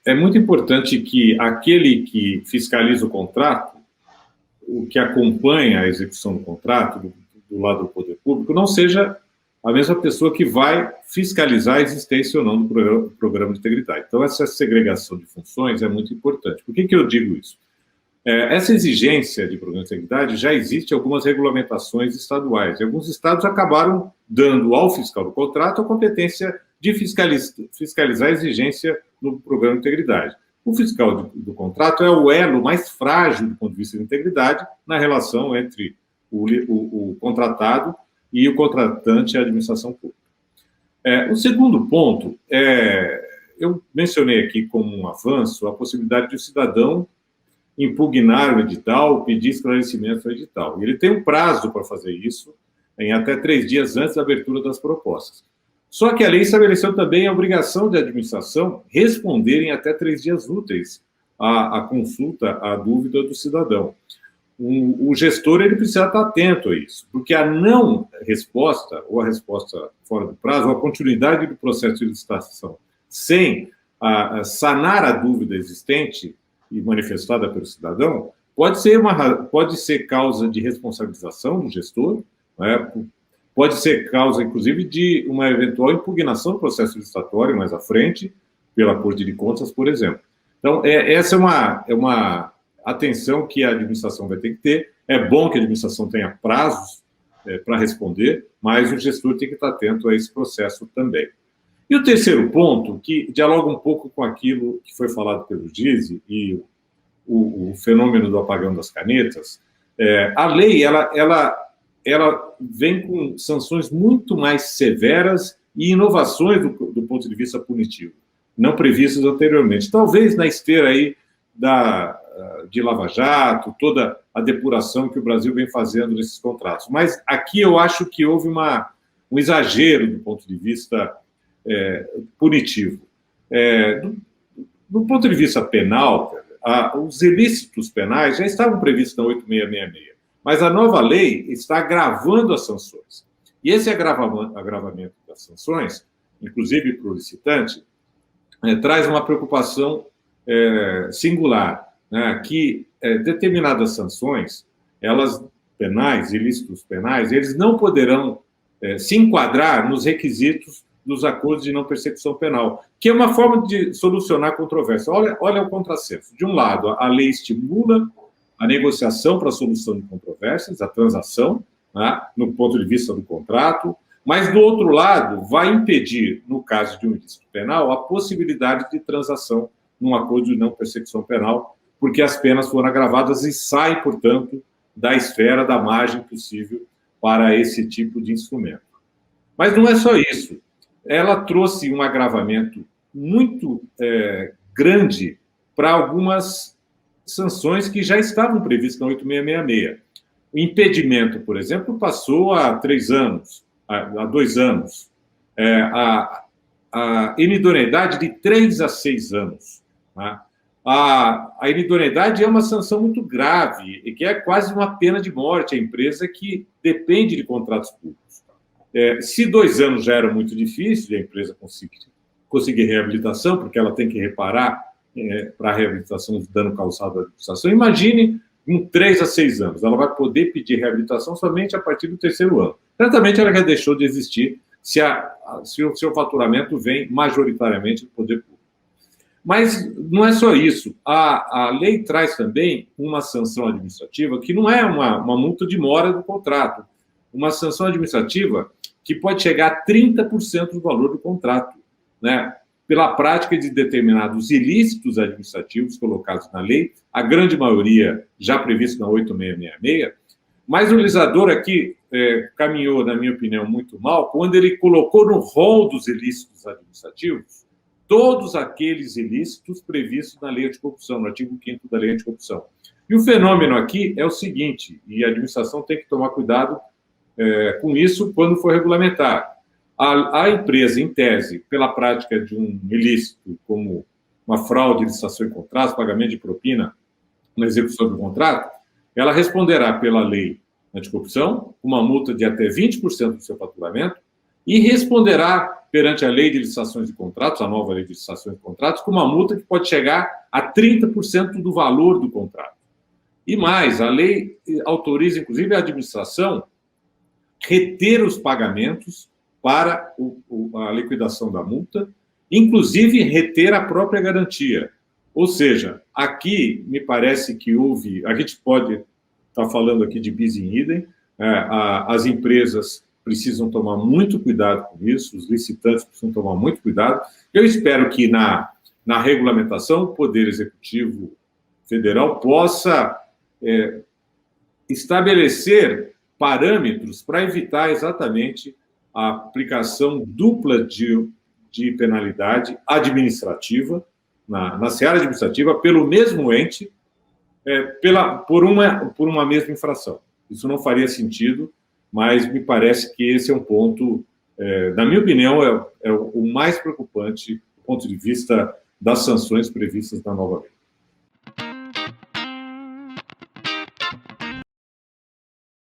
é muito importante que aquele que fiscaliza o contrato, o que acompanha a execução do contrato, do lado do poder público, não seja a mesma pessoa que vai fiscalizar a existência ou não do programa de integridade. Então, essa segregação de funções é muito importante. Por que eu digo isso? Essa exigência de programa de integridade já existe em algumas regulamentações estaduais. E alguns estados acabaram dando ao fiscal do contrato a competência de fiscalizar a exigência no programa de integridade. O fiscal do contrato é o elo mais frágil do ponto de vista de integridade na relação entre o contratado e o contratante e a administração pública. O segundo ponto, eu mencionei aqui como um avanço a possibilidade de o cidadão impugnar o edital, pedir esclarecimento ao edital. Ele tem um prazo para fazer isso, em até 3 dias antes da abertura das propostas. Só que a lei estabeleceu também a obrigação de administração responder em até 3 dias úteis à consulta, à dúvida do cidadão. O gestor ele precisa estar atento a isso, porque a não resposta, ou a resposta fora do prazo, ou a continuidade do processo de licitação sem sanar a dúvida existente e manifestada pelo cidadão, pode ser causa de responsabilização do gestor, né? Pode ser causa, inclusive, de uma eventual impugnação do processo licitatório mais à frente, pela Corte de Contas, por exemplo. Então, essa é uma atenção que a administração vai ter que ter. É bom que a administração tenha prazos para responder, mas o gestor tem que estar atento a esse processo também. E o terceiro ponto, que dialoga um pouco com aquilo que foi falado pelo Gise e o fenômeno do apagão das canetas, a lei ela vem com sanções muito mais severas e inovações do ponto de vista punitivo, não previstas anteriormente. Talvez na esteira aí de Lava Jato, toda a depuração que o Brasil vem fazendo nesses contratos. Mas aqui eu acho que houve um exagero do ponto de vista punitivo. Do ponto de vista penal, os ilícitos penais já estavam previstos na 8666, mas a nova lei está agravando as sanções. E esse agravamento das sanções, inclusive para o licitante, traz uma preocupação singular, né, que determinadas sanções, elas penais, ilícitos penais, eles não poderão se enquadrar nos requisitos dos acordos de não persecução penal, que é uma forma de solucionar a controvérsia. Olha o contrassenso. De um lado, a lei estimula a negociação para a solução de controvérsias, a transação, né, no ponto de vista do contrato, mas, do outro lado, vai impedir, no caso de um ilícito penal, a possibilidade de transação num acordo de não persecução penal, porque as penas foram agravadas e saem, portanto, da esfera, da margem possível para esse tipo de instrumento. Mas não é só isso. Ela trouxe um agravamento muito grande para algumas sanções que já estavam previstas na 8666. O impedimento, por exemplo, passou a 3 anos, a 2 anos. A inidoneidade de 3 a 6 anos. Né? A inidoneidade é uma sanção muito grave e que é quase uma pena de morte à empresa que depende de contratos públicos. Se 2 anos já era muito difícil de a empresa conseguir reabilitação, porque ela tem que reparar para a reabilitação do dano causado à administração, imagine em 3 a 6 anos. Ela vai poder pedir reabilitação somente a partir do 3º ano. Certamente ela já deixou de existir se o seu faturamento vem majoritariamente do poder público. Mas não é só isso. A lei traz também uma sanção administrativa que não é uma multa de mora do contrato, uma sanção administrativa que pode chegar a 30% do valor do contrato, né? Pela prática de determinados ilícitos administrativos colocados na lei, a grande maioria já previsto na 8666, mas o legislador aqui caminhou, na minha opinião, muito mal, quando ele colocou no rol dos ilícitos administrativos todos aqueles ilícitos previstos na lei anticorrupção, no artigo 5º da lei anticorrupção. E o fenômeno aqui é o seguinte, e a administração tem que tomar cuidado com isso quando for regulamentar. A empresa, em tese, pela prática de um ilícito, como uma fraude, licitação em contrato, pagamento de propina na execução do contrato, ela responderá pela lei anticorrupção, uma multa de até 20% do seu faturamento, e responderá perante a lei de licitações de contratos, a nova lei de licitações de contratos, com uma multa que pode chegar a 30% do valor do contrato. E mais, a lei autoriza, inclusive, a administração reter os pagamentos para a liquidação da multa, inclusive reter a própria garantia. Ou seja, aqui me parece que houve... A gente pode estar falando aqui de bis in idem, as empresas precisam tomar muito cuidado com isso, os licitantes precisam tomar muito cuidado. Eu espero que na regulamentação o Poder Executivo Federal possa estabelecer parâmetros para evitar exatamente a aplicação dupla de penalidade administrativa, na seara administrativa, pelo mesmo ente, por uma mesma infração. Isso não faria sentido, mas me parece que esse é um ponto, na minha opinião, é o mais preocupante do ponto de vista das sanções previstas na nova lei.